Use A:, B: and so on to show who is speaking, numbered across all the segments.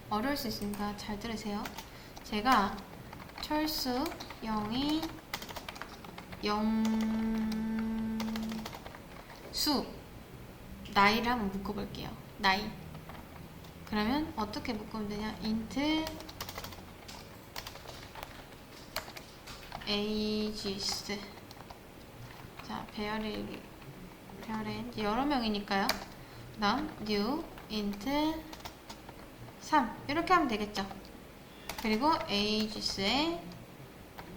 A: 어려울 수 있으니까 잘 들으세요. 제가 철수 0이 영수 나이를 한번 묶어볼게요. 나이. 그러면 어떻게 묶으면 되냐? int ages. 자, 배열이 여러 명이니까요. 그 다음 new int 3 이렇게 하면 되겠죠. 그리고 ages의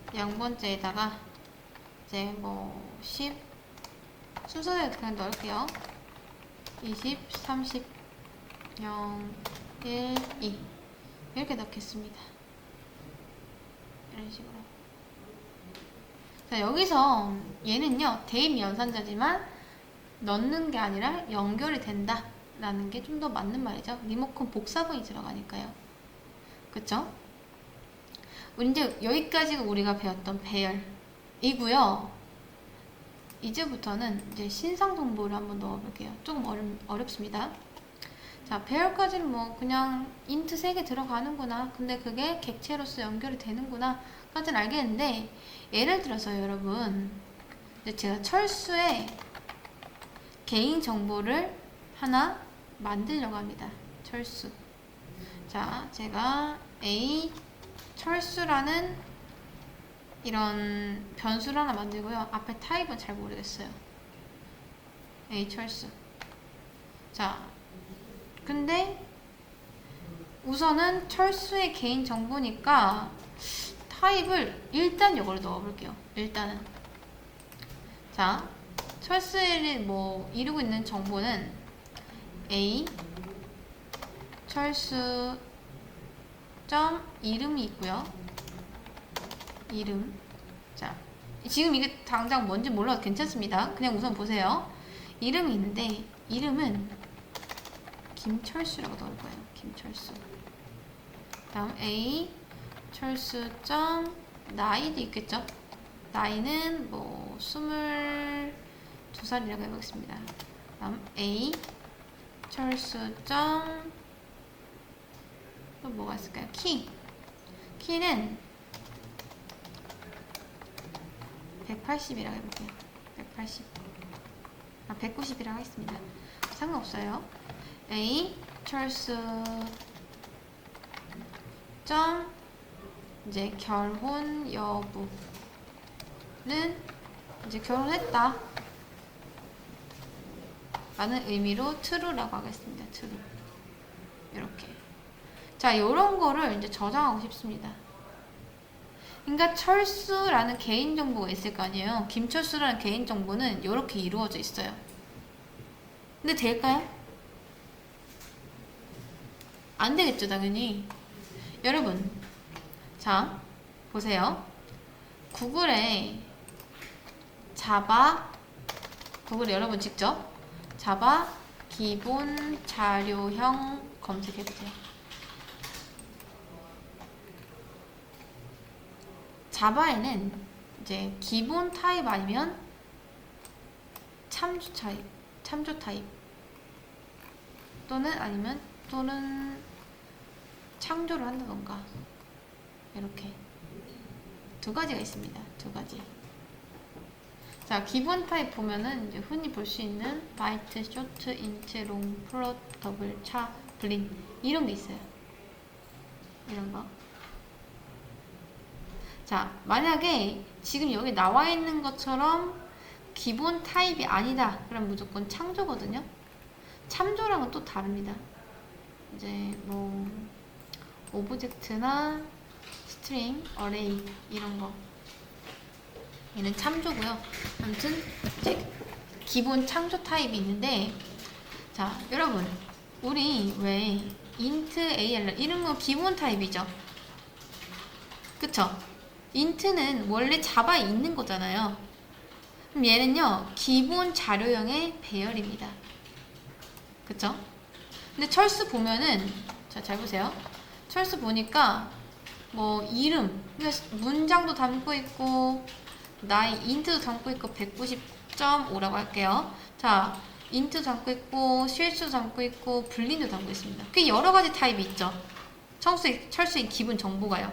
A: 0번째에다가 이제 뭐 10 순서대로 그냥 넣을게요. 20, 30, 0, 1, 2 이렇게 넣겠습니다. 이런 식으로. 자, 여기서 얘는요 대입 연산자지만 넣는 게 아니라 연결이 된다 라는 게 좀 더 맞는 말이죠. 리모컨 복사본이 들어가니까요. 그쵸? 우리 이제 여기까지가 우리가 배웠던 배열이고요. 이제부터는 이제 신상 정보를 한번 넣어볼게요. 조금 어렵습니다. 자, 배열까지는 뭐 그냥 인트 3개 들어가는구나. 근데 그게 객체로서 연결이 되는구나. 까지는 알겠는데, 예를 들어서 여러분, 이제 제가 철수의 개인 정보를 하나 만들려고 합니다. 철수. 자, 제가 A 철수라는 이런 변수를 하나 만들고요. 앞에 타입은 잘 모르겠어요. A 철수. 자, 근데 우선은 철수의 개인 정보니까 타입을 일단 이걸 넣어볼게요. 일단은. 자, 철수를 뭐 이루고 있는 정보는 A 철수 점 이름이 있고요. 이름. 자, 지금 이게 당장 뭔지 몰라도 괜찮습니다. 그냥 우선 보세요. 이름이 있는데 이름은 김철수라고 넣을 거예요. 김철수. 다음 A 철수 점 나이도 있겠죠. 나이는 뭐 22살이라고 해보겠습니다. 다음 A 철수 점 또 뭐가 있을까요? 키는 180이라고 해볼게요. 180. 190이라고 하겠습니다. 상관없어요. A 철수 점 이제 결혼 여부는 이제 결혼했다 라는 의미로 true라고 하겠습니다. true. 이렇게. 자, 요런 거를 이제 저장하고 싶습니다. 그러니까 철수라는 개인정보가 있을 거 아니에요. 김철수라는 개인정보는 이렇게 이루어져 있어요. 근데 될까요? 안 되겠죠, 당연히. 여러분, 자, 보세요. 구글에 여러분 직접 자바 기본 자료형 검색해보세요. 자바에는 이제 기본 타입 아니면 참조 타입 또는 창조를 한다던가 이렇게 두 가지가 있습니다. 두 가지. 자, 기본 타입 보면은 이제 흔히 볼 수 있는 바이트, 쇼트, 인트, 롱, 플롯, 더블, 차, 블린 이런 게 있어요. 이런 거. 자, 만약에 지금 여기 나와 있는 것처럼 기본 타입이 아니다. 그럼 무조건 창조거든요. 참조랑은 또 다릅니다. 이제 뭐 오브젝트나 스트링, 어레이 이런 거. 얘는 참조고요. 아무튼 이제 기본 창조 타입이 있는데, 자, 여러분, 우리 왜 int AR 이런 거 기본 타입이죠. 그쵸? int는 원래 자바에 있는 거잖아요. 그럼 얘는요 기본 자료형의 배열입니다. 그쵸? 근데 철수 보면은, 자, 잘 보세요. 철수 보니까 뭐 이름, 그러니까 문장도 담고 있고 나이 int도 담고 있고 190.5라고 할게요. 자, int도 담고 있고 실수 담고 있고 불린도 담고 있습니다. 그 여러 가지 타입이 있죠. 철수의 기본 정보가요.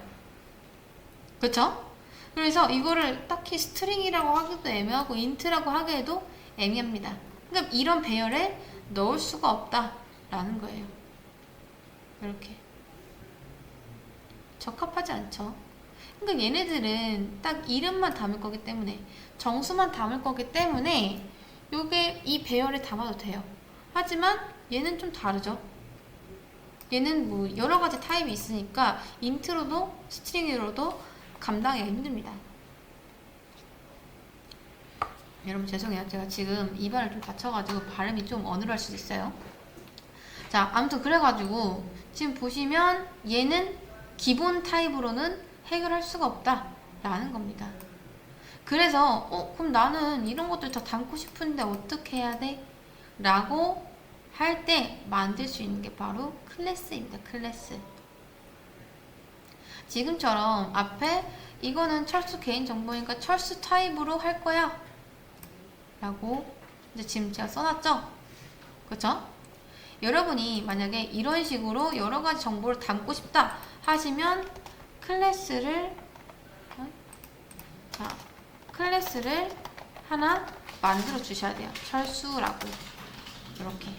A: 그쵸? 그래서 이거를 딱히 스트링이라고 하기도 애매하고 인트라고 하기에도 애매합니다. 그러니까 이런 배열에 넣을 수가 없다라는 거예요. 이렇게 적합하지 않죠. 그러니까 얘네들은 딱 이름만 담을 거기 때문에, 정수만 담을 거기 때문에 요게 이 배열에 담아도 돼요. 하지만 얘는 좀 다르죠. 얘는 뭐 여러 가지 타입이 있으니까 인트로도 스트링으로도 감당하기가 힘듭니다. 여러분 죄송해요. 제가 지금 입안을 좀 다쳐가지고 발음이 좀 어눌할 수도 있어요. 자, 아무튼 그래가지고 지금 보시면 얘는 기본 타입으로는 해결할 수가 없다 라는 겁니다. 그래서 그럼 나는 이런 것들 다 담고 싶은데 어떻게 해야 돼? 라고 할 때 만들 수 있는 게 바로 클래스입니다. 클래스. 지금처럼 앞에 이거는 철수 개인정보니까 철수 타입으로 할 거야 라고 이제 지금 제가 써놨죠? 그쵸? 여러분이 만약에 이런 식으로 여러가지 정보를 담고 싶다 하시면 클래스를 하나 만들어 주셔야 돼요. 철수라고. 이렇게.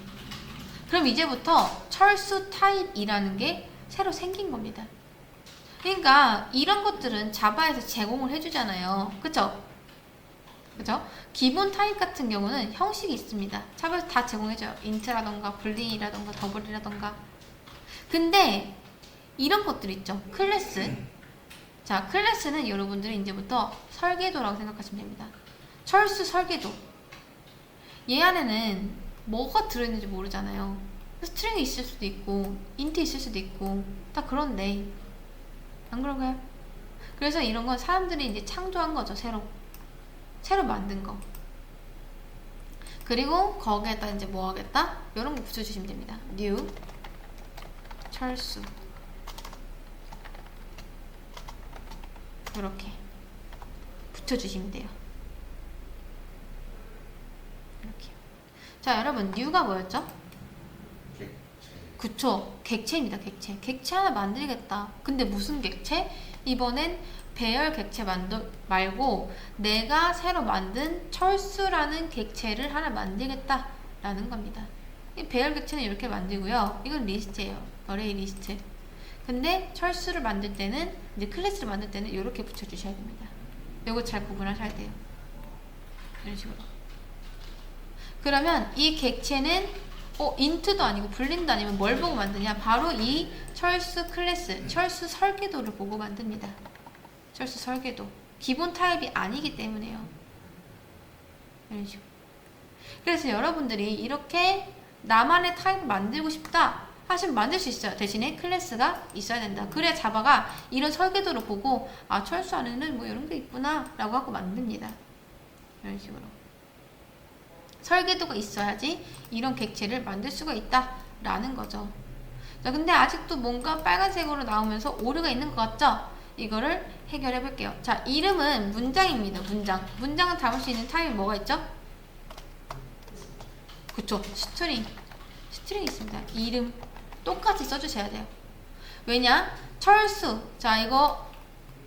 A: 그럼 이제부터 철수 타입이라는 게 새로 생긴 겁니다. 그러니까 이런 것들은 자바에서 제공을 해주잖아요. 그쵸? 그죠? 기본 타입 같은 경우는 형식이 있습니다. 자바에서 다 제공해줘요. 인트라던가 불링이라던가 더블이라던가. 근데 이런 것들 있죠. 클래스. 자, 클래스는 여러분들이 이제부터 설계도라고 생각하시면 됩니다. 철수 설계도. 얘 안에는 뭐가 들어있는지 모르잖아요. 스트링이 있을 수도 있고 인트 있을 수도 있고 다 그런데 안 그런가요? 그래서 이런 건 사람들이 이제 창조한 거죠. 새로 만든 거. 그리고 거기에다 이제 뭐 하겠다? 이런 거 붙여주시면 됩니다. new 철수 이렇게 붙여주시면 돼요. 이렇게. 자, 여러분 new가 뭐였죠? 그쵸, 객체입니다. 객체 하나 만들겠다. 근데 무슨 객체? 이번엔 배열 객체 말고 내가 새로 만든 철수라는 객체를 하나 만들겠다 라는 겁니다. 이 배열 객체는 이렇게 만들고요. 이건 리스트예요. 어레이 리스트. 근데 철수를 만들 때는, 이제 클래스를 만들 때는 이렇게 붙여주셔야 됩니다. 이거 잘 구분하셔야 돼요. 이런 식으로. 그러면 이 객체는 인트도 아니고 불린도 아니면 뭘 보고 만드냐? 바로 이 철수 클래스, 철수 설계도를 보고 만듭니다. 철수 설계도. 기본 타입이 아니기 때문에요. 이런 식으로. 그래서 여러분들이 이렇게 나만의 타입을 만들고 싶다 하시면 만들 수 있어요. 대신에 클래스가 있어야 된다. 그래야 자바가 이런 설계도를 보고 철수 안에는 뭐 이런 게 있구나 라고 하고 만듭니다. 이런 식으로. 설계도가 있어야지 이런 객체를 만들 수가 있다 라는 거죠. 자, 근데 아직도 뭔가 빨간색으로 나오면서 오류가 있는 것 같죠? 이거를 해결해 볼게요. 자, 이름은 문장입니다. 문장은 담을 수 있는 타입이 뭐가 있죠? 그쵸, 스트링이 있습니다. 이름 똑같이 써주셔야 돼요. 왜냐? 철수. 자, 이거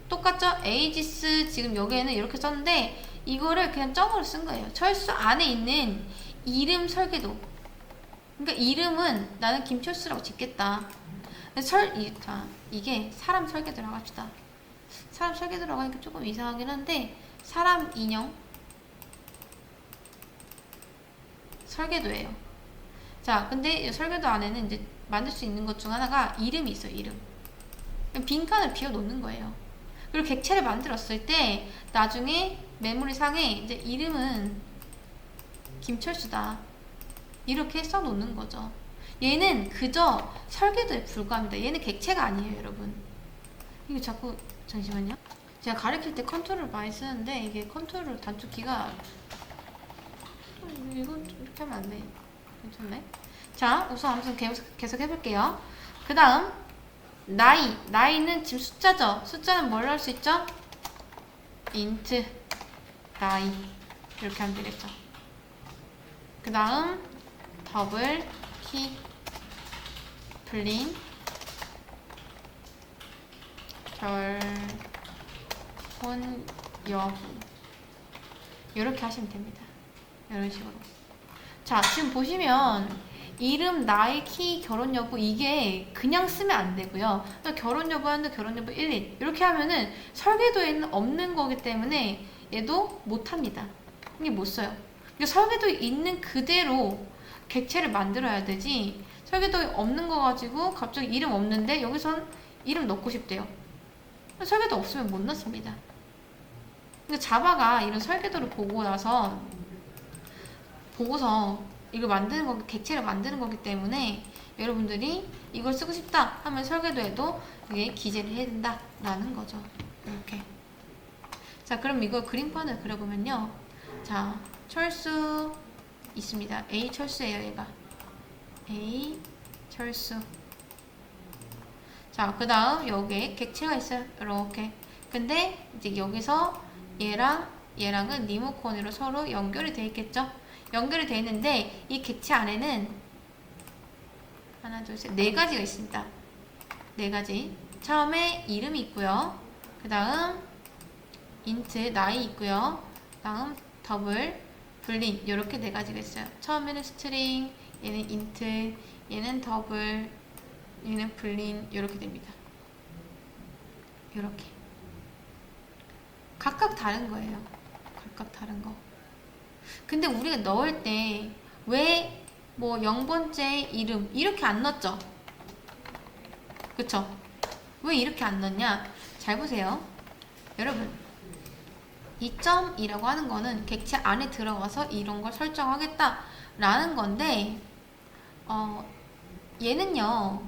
A: 똑같죠? 에이지스 지금 여기에는 이렇게 썼는데 이거를 그냥 점으로 쓴 거예요. 철수 안에 있는 이름 설계도. 그러니까 이름은 나는 김철수라고 짓겠다. 자, 이게 사람 설계도라고 합시다. 사람 설계도라고 하니까 조금 이상하긴 한데 사람 인형 설계도예요. 자, 근데 이 설계도 안에는 이제 만들 수 있는 것 중 하나가 이름이 있어요. 이름. 빈칸을 비워 놓는 거예요. 그리고 객체를 만들었을 때 나중에 메모리 상에 이제 이름은 김철수다 이렇게 써 놓는 거죠. 얘는 그저 설계도에 불과합니다. 얘는 객체가 아니에요, 여러분. 이거 자꾸 잠시만요. 제가 가르칠 때 컨트롤을 많이 쓰는데 이게 컨트롤 단축키가 이건 좀 이렇게 하면 안 돼. 괜찮네. 자, 우선 아무튼 계속 해볼게요. 그 다음 나이는 지금 숫자죠. 숫자는 뭘 할 수 있죠? int 나이 이렇게 하면 되겠죠. 그 다음 더블 키 블린 결혼 여부 이렇게 하시면 됩니다. 이런 식으로. 자, 지금 보시면 이름, 나이, 키, 결혼 여부 이게 그냥 쓰면 안 되고요. 결혼 여부 하는데 결혼 여부 1일 이렇게 하면은 설계도에는 없는 거기 때문에 얘도 못 합니다. 이게 못 써요. 그러니까 설계도에 있는 그대로 객체를 만들어야 되지, 설계도에 없는 거 가지고 갑자기 이름 없는데 여기선 이름 넣고 싶대요. 설계도 없으면 못 넣습니다. 근데 자바가 이런 설계도를 보고서 이걸 만드는 거, 객체를 만드는 거기 때문에 여러분들이 이걸 쓰고 싶다 하면 설계도에도 이게 기재를 해야 된다라는 거죠. 이렇게. 자, 그럼 이거 그림판을 그려보면요. 자, 철수 있습니다. A 철수예요, 얘가. A 철수. 자, 그 다음 여기에 객체가 있어요. 이렇게. 근데 이제 여기서 얘랑은 리모컨으로 서로 연결이 돼 있겠죠? 연결이 돼 있는데 이 객체 안에는 하나, 둘, 셋, 네 가지가 있습니다. 네 가지. 처음에 이름이 있고요. 그 다음 인트, 나이 있고요. 다음 더블, 불린 이렇게 네 가지가 있어요. 처음에는 스트링, 얘는 인트, 얘는 더블, 얘는 불린 이렇게 됩니다. 이렇게 각각 다른 거예요. 각각 다른 거. 근데 우리가 넣을 때 왜 뭐 0번째 이름 이렇게 안 넣었죠? 그쵸? 왜 이렇게 안 넣냐? 잘 보세요. 여러분, 2.2라고 하는 거는 객체 안에 들어가서 이런 걸 설정하겠다 라는 건데, 얘는요,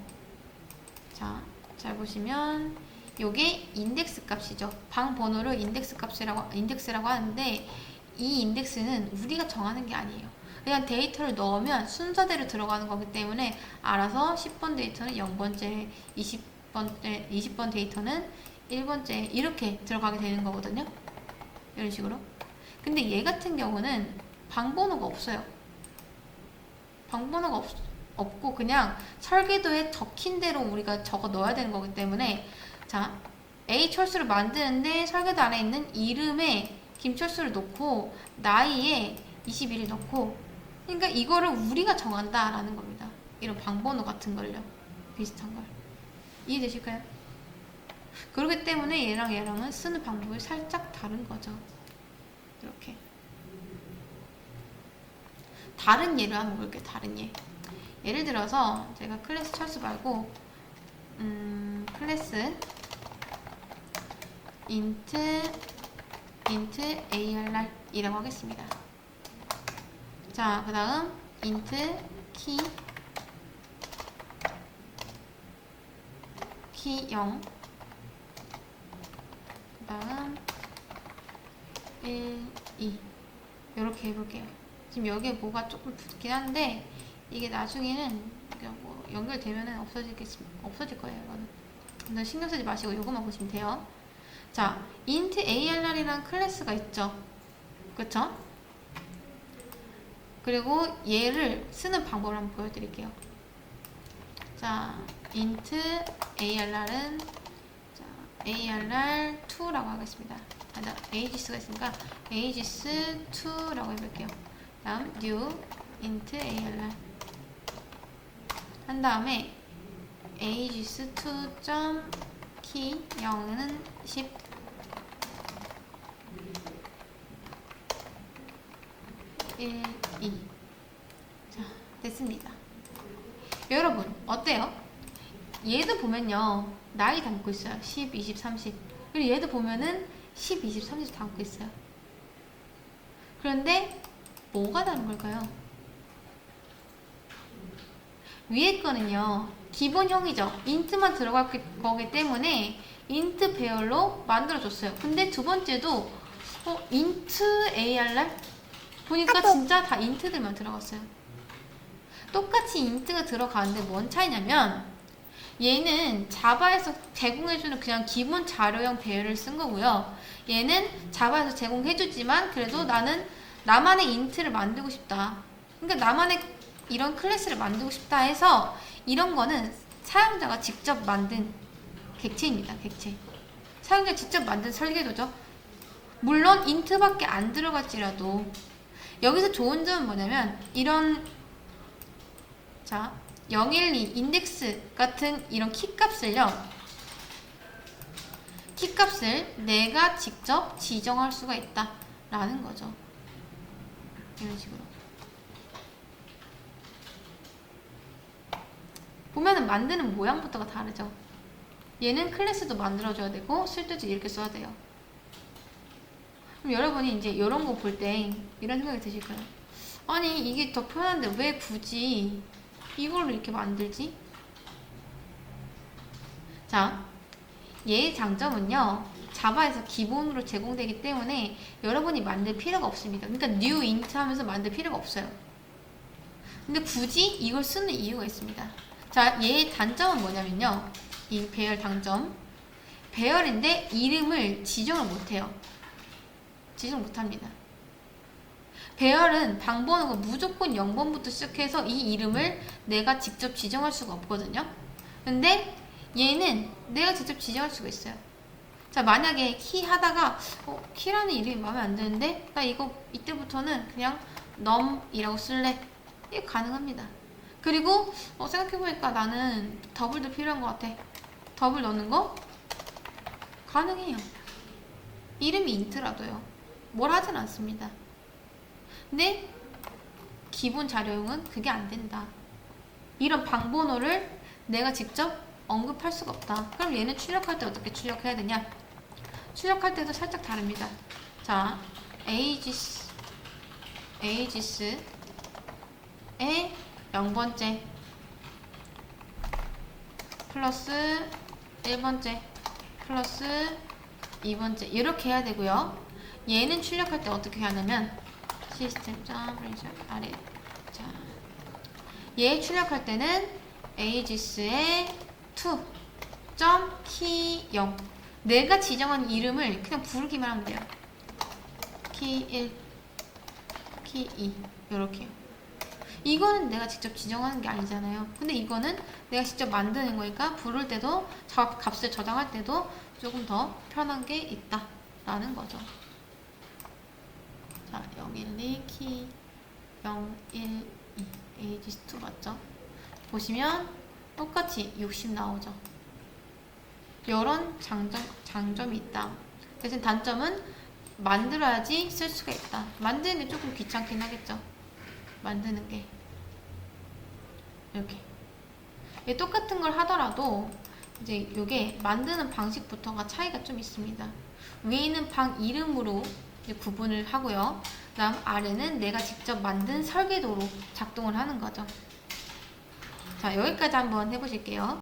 A: 자, 잘 보시면 요게 인덱스 값이죠. 방 번호를 인덱스라고 하는데, 이 인덱스는 우리가 정하는 게 아니에요. 그냥 데이터를 넣으면 순서대로 들어가는 거기 때문에 알아서 10번 데이터는 0번째, 20번 데이터는 1번째 이렇게 들어가게 되는 거거든요. 이런 식으로. 근데 얘 같은 경우는 방번호가 없어요. 방번호가 없고 그냥 설계도에 적힌 대로 우리가 적어 넣어야 되는 거기 때문에, 자, A 철수를 만드는데 설계도 안에 있는 이름에 김철수를 넣고 나이에 21을 넣고, 그러니까 이거를 우리가 정한다라는 겁니다. 이런 방번호 같은 걸요. 비슷한 걸. 이해되실까요? 그렇기 때문에 얘랑은 쓰는 방법이 살짝 다른 거죠. 이렇게. 다른 예를 한번 볼게요. 다른 예. 예를 들어서 제가 클래스 철수 말고 클래스 int ARR 이라고 하겠습니다. 자, 그 다음 int 키 0, 그 다음 1, 2 이렇게 해볼게요. 지금 여기에 뭐가 조금 붙긴 한데 이게 나중에는 뭐 연결되면은 없어질 거예요. 이거는. 근데 신경 쓰지 마시고 이것만 보시면 돼요. 자, int ARR이라는 클래스가 있죠. 그쵸? 그리고 얘를 쓰는 방법을 한번 보여드릴게요. 자, int ARR은 자, ARR2라고 하겠습니다. ages가 있으니까 ages2라고 해볼게요. 다음 new int ARR 한 다음에 ages2.key 0은 10 1, 2 자, 됐습니다. 여러분, 어때요? 얘도 보면요, 나이 담고 있어요. 10, 20, 30. 그리고 얘도 보면은 10, 20, 30 담고 있어요. 그런데 뭐가 다른 걸까요? 위에 거는요, 기본형이죠. 인트만 들어갈 거기 때문에 인트 배열로 만들어줬어요. 근데 두 번째도 인트 ARR? 보니까 진짜 다 인트들만 들어갔어요. 똑같이 인트가 들어가는데 뭔 차이냐면, 얘는 자바에서 제공해주는 그냥 기본 자료형 배열을 쓴 거고요. 얘는 자바에서 제공해주지만 그래도 나만의 인트를 만들고 싶다. 그러니까 나만의 이런 클래스를 만들고 싶다 해서 이런 거는 사용자가 직접 만든 객체입니다. 객체. 사용자 직접 만든 설계도죠. 물론 int밖에 안 들어갈지라도 여기서 좋은 점은 뭐냐면 이런 012 인덱스 같은 이런 키값을 내가 직접 지정할 수가 있다 라는 거죠. 이런 식으로 보면은 만드는 모양부터가 다르죠. 얘는 클래스도 만들어줘야 되고 쓸데도 이렇게 써야 돼요. 그럼 여러분이 이제 이런 거 볼 때 이런 생각이 드실 거예요. 아니 이게 더 편한데 왜 굳이 이걸로 이렇게 만들지? 자, 얘의 장점은요, 자바에서 기본으로 제공되기 때문에 여러분이 만들 필요가 없습니다. 그러니까 new int 하면서 만들 필요가 없어요. 근데 굳이 이걸 쓰는 이유가 있습니다. 자, 얘의 단점은 뭐냐면요, 이 배열 단점, 배열인데 이름을 지정을 못해요. 지정 못합니다. 배열은 방번호가 무조건 0번부터 시작해서 이 이름을 내가 직접 지정할 수가 없거든요. 근데 얘는 내가 직접 지정할 수가 있어요. 자, 만약에 키 하다가 키라는 이름이 마음에 안 드는데 나 이거 이때부터는 그냥 num이라고 쓸래. 이게 가능합니다. 그리고 생각해보니까 나는 더블도 필요한 것 같아. 더블 넣는 거 가능해요. 이름이 int라도요. 뭘 하진 않습니다. 근데 기본 자료용은 그게 안 된다. 이런 방번호를 내가 직접 언급할 수가 없다. 그럼 얘는 출력할 때 어떻게 출력해야 되냐? 출력할 때도 살짝 다릅니다. 자, ages의 0번째 플러스 1번째 플러스 2번째 이렇게 해야 되고요. 얘는 출력할 때 어떻게 하냐면 시스템.아래 자, 얘 출력할 때는 ages의 key 0 내가 지정한 이름을 그냥 부르기만 하면 돼요. key 1, key 2 요렇게요. 이거는 내가 직접 지정하는 게 아니잖아요. 근데 이거는 내가 직접 만드는 거니까 부를 때도 값을 저장할 때도 조금 더 편한 게 있다 라는 거죠. 자, 012 key 012 ages2 맞죠? 보시면 똑같이 60 나오죠. 이런 장점이 있다. 대신 단점은 만들어야지 쓸 수가 있다. 만드는 게 조금 귀찮긴 하겠죠. 만드는 게 이렇게 똑같은 걸 하더라도 이제 이게 만드는 방식부터가 차이가 좀 있습니다. 위에는 방 이름으로 이제 구분을 하고요. 그다음 아래는 내가 직접 만든 설계도로 작동을 하는 거죠. 자, 여기까지 한번 해보실게요.